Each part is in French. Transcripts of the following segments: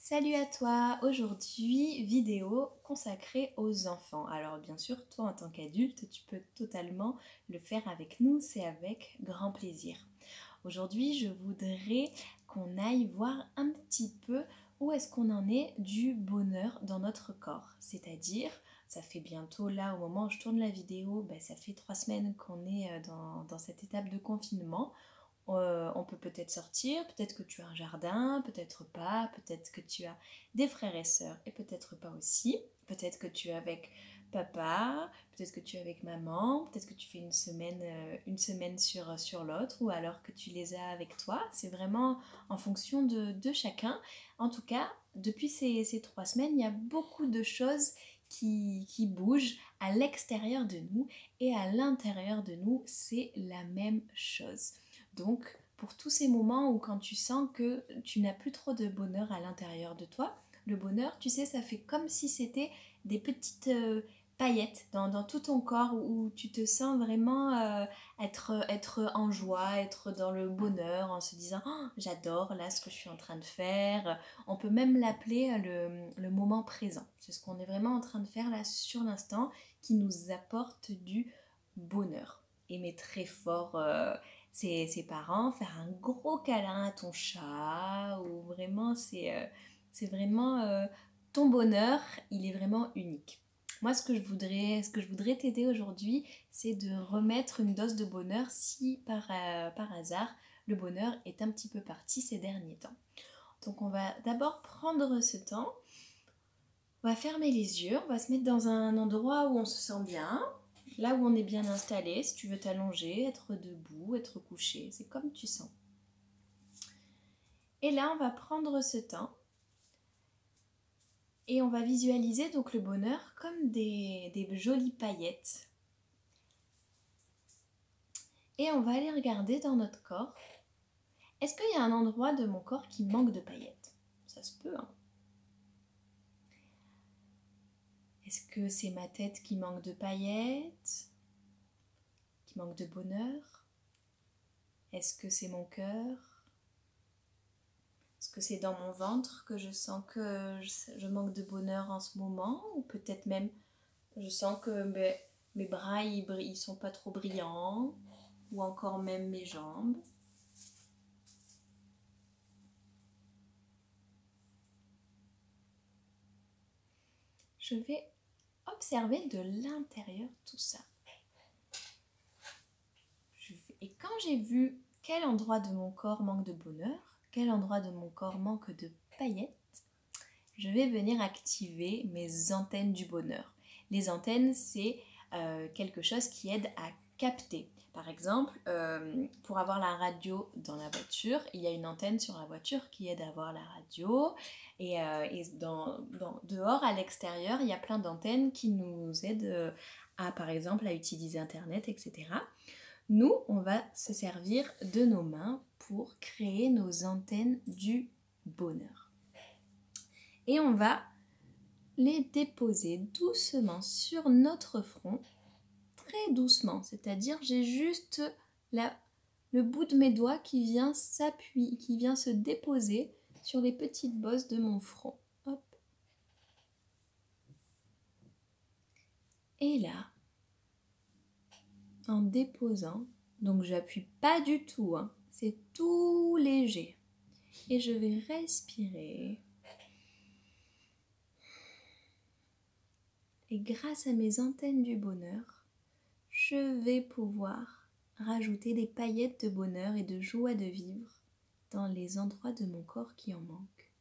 Salut à toi, aujourd'hui vidéo consacrée aux enfants. Alors bien sûr, toi en tant qu'adulte, tu peux totalement le faire avec nous, c'est avec grand plaisir. Aujourd'hui, je voudrais qu'on aille voir un petit peu où est-ce qu'on en est du bonheur dans notre corps. C'est-à-dire, ça fait bientôt là, au moment où je tourne la vidéo, ça fait 3 semaines qu'on est dans cette étape de confinement. On peut peut-être sortir, peut-être que tu as un jardin, peut-être pas, peut-être que tu as des frères et sœurs et peut-être pas aussi. Peut-être que tu es avec papa, peut-être que tu es avec maman, peut-être que tu fais une semaine sur l'autre ou alors que tu les as avec toi. C'est vraiment en fonction de chacun. En tout cas, depuis ces 3 semaines, il y a beaucoup de choses qui bougent à l'extérieur de nous et à l'intérieur de nous, c'est la même chose. Donc, pour tous ces moments où quand tu sens que tu n'as plus trop de bonheur à l'intérieur de toi, le bonheur, tu sais, ça fait comme si c'était des petites paillettes dans tout ton corps où tu te sens vraiment être en joie, être dans le bonheur en se disant oh, j'adore là ce que je suis en train de faire. On peut même l'appeler le moment présent. C'est ce qu'on est vraiment en train de faire là sur l'instant qui nous apporte du bonheur. Aimer très fort ses parents, faire un gros câlin à ton chat, ou vraiment c'est vraiment ton bonheur, il est vraiment unique. Moi, ce que je voudrais t'aider aujourd'hui, c'est de remettre une dose de bonheur si par hasard le bonheur est un petit peu parti ces derniers temps. Donc on va d'abord prendre ce temps, on va fermer les yeux, on va se mettre dans un endroit où on se sent bien, là où on est bien installé. Si tu veux t'allonger, être debout, être couché, c'est comme tu sens. Et là, on va prendre ce temps et on va visualiser donc le bonheur comme des jolies paillettes. Et on va aller regarder dans notre corps. Est-ce qu'il y a un endroit de mon corps qui manque de paillettes? Ça se peut, hein. Est-ce que c'est ma tête qui manque de paillettes? Qui manque de bonheur? Est-ce que c'est mon cœur? Est-ce que c'est dans mon ventre que je sens que je manque de bonheur en ce moment? Ou peut-être même je sens que mes bras ils sont pas trop brillants? Ou encore même mes jambes? Je vais observer de l'intérieur tout ça. Et quand j'ai vu quel endroit de mon corps manque de bonheur, quel endroit de mon corps manque de paillettes, je vais venir activer mes antennes du bonheur. Les antennes, c'est quelque chose qui aide à capter. Par exemple, pour avoir la radio dans la voiture, il y a une antenne sur la voiture qui aide à avoir la radio. Et dehors, à l'extérieur, il y a plein d'antennes qui nous aident par exemple, à utiliser Internet, etc. Nous, on va se servir de nos mains pour créer nos antennes du bonheur. Et on va les déposer doucement sur notre front, très doucement. C'est-à-dire, j'ai juste le bout de mes doigts qui vient s'appuyer, qui vient se déposer sur les petites bosses de mon front. Hop. Et là, en déposant, donc j'appuie pas du tout, hein, c'est tout léger. Et je vais respirer. Et grâce à mes antennes du bonheur, je vais pouvoir rajouter des paillettes de bonheur et de joie de vivre dans les endroits de mon corps qui en manquent.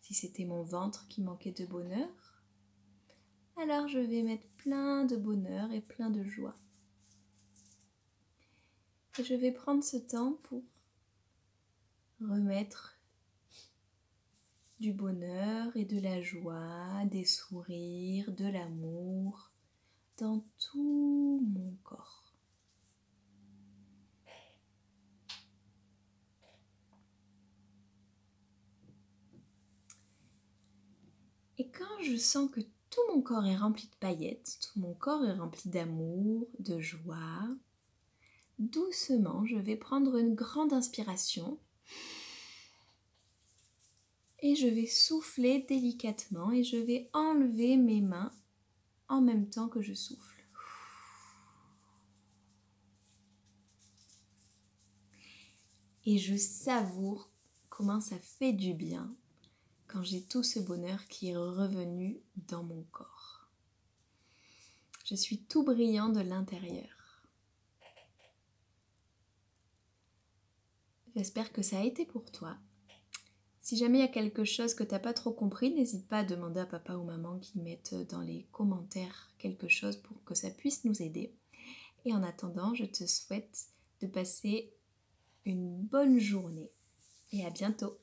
Si c'était mon ventre qui manquait de bonheur, alors je vais mettre plein de bonheur et plein de joie. Et je vais prendre ce temps pour remettre du bonheur et de la joie, des sourires, de l'amour dans tout mon corps. Et quand je sens que tout mon corps est rempli de paillettes, tout mon corps est rempli d'amour, de joie, doucement, je vais prendre une grande inspiration Et je vais souffler délicatement et je vais enlever mes mains en même temps que je souffle. Et je savoure comment ça fait du bien quand j'ai tout ce bonheur qui est revenu dans mon corps. Je suis tout brillant de l'intérieur. J'espère que ça a été pour toi. Si jamais il y a quelque chose que tu n'as pas trop compris, n'hésite pas à demander à papa ou maman qui mettent dans les commentaires quelque chose pour que ça puisse nous aider. Et en attendant, je te souhaite de passer une bonne journée et à bientôt.